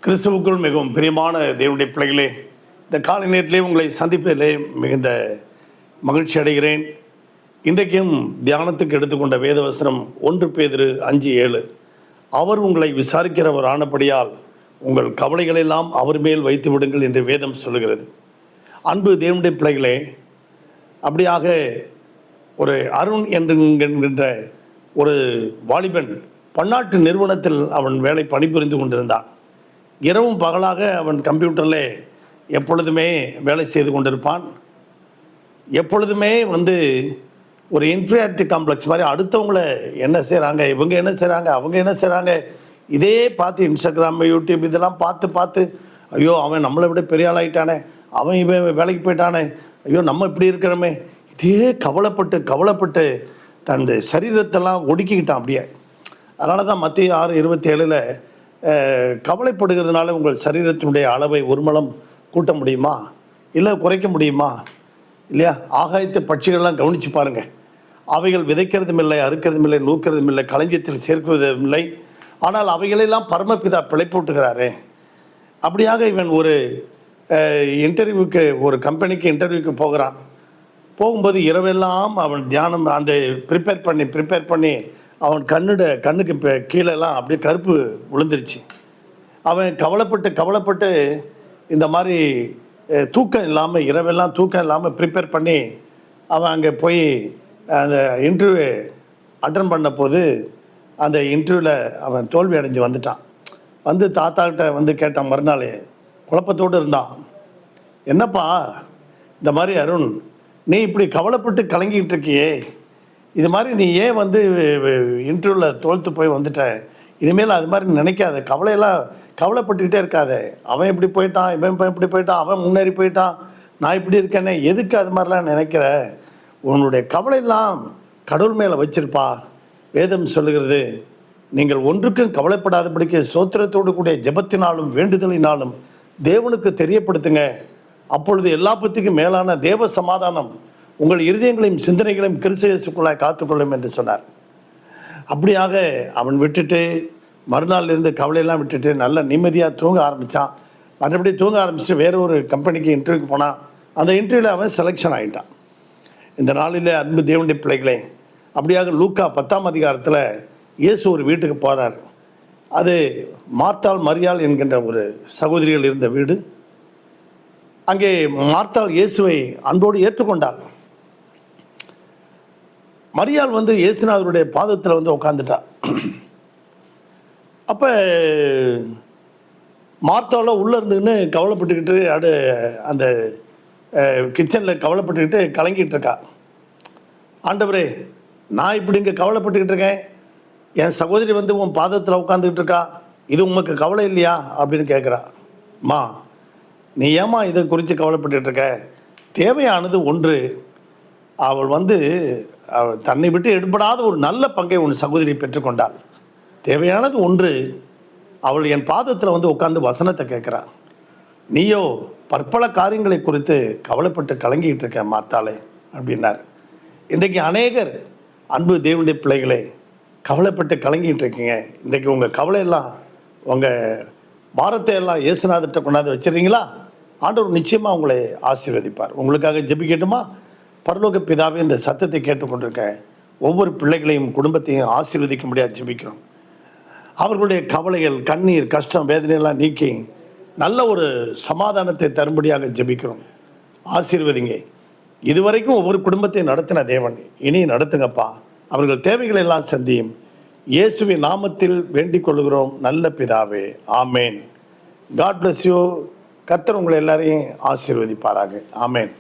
கிறிஸ்துவுக்குள் மிகவும் பிரியமான தேவனுடைய பிள்ளைகளே, இந்த காலை நேரத்திலே உங்களை சந்திப்பதிலே மிகுந்த மகிழ்ச்சி அடைகிறேன். இன்றைக்கும் தியானத்துக்கு எடுத்துக்கொண்ட வேதவசனம் 1 பேதுரு 5:7. அவர் உங்களை விசாரிக்கிறவர் ஆனபடியால் உங்கள் கவலைகளெல்லாம் அவர் மேல் வைத்து விடுங்கள் என்று வேதம் சொல்லுகிறது. அன்பு தேவனுடைய பிள்ளைகளே, அப்படியாக ஒரு அருண் என்கின்ற ஒரு வாலிபன் பன்னாட்டு நிறுவனத்தில் அவன் வேலை பணிபுரிந்து கொண்டிருந்தான். இரவும் பகலாக அவன் கம்ப்யூட்டரில் எப்பொழுதுமே வேலை செய்து கொண்டிருப்பான். எப்பொழுதுமே ஒரு இன்ஃபீரியாரிட்டி காம்ப்ளெக்ஸ் மாதிரி அடுத்தவங்கள என்ன செய்கிறாங்க, இவங்க என்ன செய்கிறாங்க, அவங்க என்ன செய்கிறாங்க, இதே பார்த்து இன்ஸ்டாகிராம், யூடியூப் இதெல்லாம் பார்த்து ஐயோ அவன் நம்மளை விட பெரிய ஆளாயிட்டானே, அவன் இவன் வேலைக்கு போயிட்டானே, ஐயோ நம்ம இப்படி இருக்கிறோமே, இதே கவலைப்பட்டு தன் சரீரத்தெல்லாம் ஒடுக்கிக்கிட்டான் அப்படியே. அதனால தான் மத்திய 6:27 கவலைப்படுகிறதுனால உங்கள் சரீரத்தினுடைய அளவை ஒரு மலம் கூட்ட முடியுமா, இல்லை குறைக்க முடியுமா இல்லையா? ஆகாயத்து பட்சிகள்லாம் கவனித்து பாருங்கள். அவைகள் விதைக்கிறதும் இல்லை, அறுக்கிறதும் இல்லை, நூக்கிறதும் இல்லை, களஞ்சியத்தில் சேர்க்குவதும் இல்லை, ஆனால் அவைகளெல்லாம் பரமபிதா பிழைப்பூட்டுகிறாரே. அப்படியாக இவன் ஒரு இன்டர்வியூக்கு, ஒரு கம்பெனிக்கு இன்டர்வியூக்கு போகிறான். போகும்போது இரவெல்லாம் அவன் தியானம் அந்த ப்ரிப்பேர் பண்ணி அவன் கண்ணுக்கு கீழெல்லாம் அப்படியே கருப்பு விழுந்துருச்சு. அவன் கவலைப்பட்டு இந்த மாதிரி தூக்கம் இல்லாமல், இரவெல்லாம் தூக்கம் இல்லாமல் ப்ரிப்பேர் பண்ணி அவன் அங்கே போய் அந்த இன்டர்வியூ அட்டன் பண்ண போது அந்த இன்டர்வியூவில் அவன் தோல்வி அடைஞ்சு வந்துட்டான். தாத்தாக்கிட்ட கேட்டான். மறுநாள் குழப்பத்தோடு இருந்தான். என்னப்பா இந்த மாதிரி அருண், நீ இப்படி கவலைப்பட்டு கலங்கிக்கிட்டு இருக்கியே, இது மாதிரி நீ ஏன் இன்டர்வியூவில் தோல்த்து போய் வந்துட்ட? இனிமேல் அது மாதிரி நினைக்காத, கவலைப்பட்டுக்கிட்டே இருக்காத. அவன் இப்படி போயிட்டான், இவன் இப்படி போயிட்டான், அவன் முன்னேறி போயிட்டான், நான் இப்படி இருக்கேனே, எதுக்கு அது மாதிரிலாம் நினைக்கிற? உன்னுடைய கவலையெல்லாம் கடவுள் மேலே வச்சிருப்பா. வேதம் சொல்லுகிறது, நீங்கள் ஒன்றுக்கும் கவலைப்படாதபடிக்கு ஸ்தோத்திரத்தோடு கூடிய ஜெபத்தினாலும் வேண்டுதலினாலும் தேவனுக்கு தெரியப்படுத்துங்க. அப்பொழுது எல்லா பத்திக்கும் மேலான தேவ சமாதானம் உங்கள் இருதயங்களையும் சிந்தனைகளையும் கிறிஸ்து இயேசுக்குள்ளாய் காத்துக்கொள்ளும் என்று சொன்னார். அப்படியாக அவன் விட்டுட்டு மறுநாள்லேருந்து கவலையெல்லாம் விட்டுட்டு நல்ல நிம்மதியாக தூங்க ஆரம்பித்தான். மற்றபடி தூங்க ஆரம்பிச்சுட்டு வேறு ஒரு கம்பெனிக்கு இன்டர்வியூக்கு போனான். அந்த இன்டர்வியூவில் அவன் செலெக்ஷன் ஆகிட்டான். இந்த நாளில் அன்பு தேவனுடைய பிள்ளைகளே, அப்படியாக லூக்கா 10ஆம் அதிகாரத்தில் இயேசு ஒரு வீட்டுக்கு போகிறார். அது மார்த்தாள் மரியாள் என்கின்ற ஒரு சகோதரிகள் இருந்த வீடு. அங்கே மார்த்தாள் இயேசுவை அன்போடு ஏற்றுக்கொண்டாள். மரியாள் இயேசுநாதருடைய பாதத்தில் உட்காந்துட்டா. அப்போ மார்த்தாவில் உள்ளே இருந்துன்னு கவலைப்பட்டுக்கிட்டு அந்த கிச்சனில் கவலைப்பட்டுக்கிட்டு கலங்கிட்டு இருக்கா. ஆண்டவரே, நான் இப்படி இங்கே கவலைப்பட்டுக்கிட்டு இருக்கேன், என் சகோதரி உன் பாதத்தில் உட்காந்துக்கிட்டு இருக்கா, இது உமக்கு கவலை இல்லையா அப்படின்னு கேட்குறா. மா, நீ ஏமா இதை குறித்து கவலைப்பட்டுக்கிட்டு இருக்க? தேவையானது ஒன்று, அவள் அவள் தன்னை விட்டு எடுபடாத ஒரு நல்ல பங்கை உன் சகோதரி பெற்றுக்கொண்டாள். தேவையானது ஒன்று, அவள் என் பாதத்தில் உட்காந்து வசனத்தை கேட்குறா. நீயோ பற்பல காரியங்களை குறித்து கவலைப்பட்டு கலங்கிட்டு இருக்க மார்த்தாளே அப்படின்னார். இன்றைக்கு அநேகர் அன்பு தேவனுடைய பிள்ளைகளே கவலைப்பட்டு கலங்கிட்டு இருக்கீங்க. இன்றைக்கு உங்கள் கவலையெல்லாம், உங்கள் பாரத்தை எல்லாம் இயேசுநாதர்கிட்ட கொண்டாந்து வச்சுருக்கீங்களா? ஆண்டவர் நிச்சயமாக உங்களை ஆசீர்வதிப்பார். உங்களுக்காக ஜெபிக்கட்டுமா? பரலோக பிதாவே, இந்த சத்தத்தை கேட்டுக்கொண்டிருக்க ஒவ்வொரு பிள்ளைகளையும் குடும்பத்தையும் ஆசீர்வதிக்க முடியாது ஜெபிக்கிறோம். அவர்களுடைய கவலைகள், கண்ணீர், கஷ்டம், வேதனையெல்லாம் நீக்கி நல்ல ஒரு சமாதானத்தை தரும்படியாக ஜெபிக்கிறோம். ஆசீர்வதிங்க. இதுவரைக்கும் ஒவ்வொரு குடும்பத்தையும் நடத்தின தேவன் இனி நடத்துங்கப்பா. அவர்கள் தேவைகளை எல்லாம் சந்தியும். இயேசுவின் நாமத்தில் வேண்டிக் கொள்கிறோம் நல்ல பிதாவே, ஆமேன். God bless you. கர்த்தர் உங்களை எல்லாரையும் ஆசீர்வதிப்பாராக. ஆமேன்.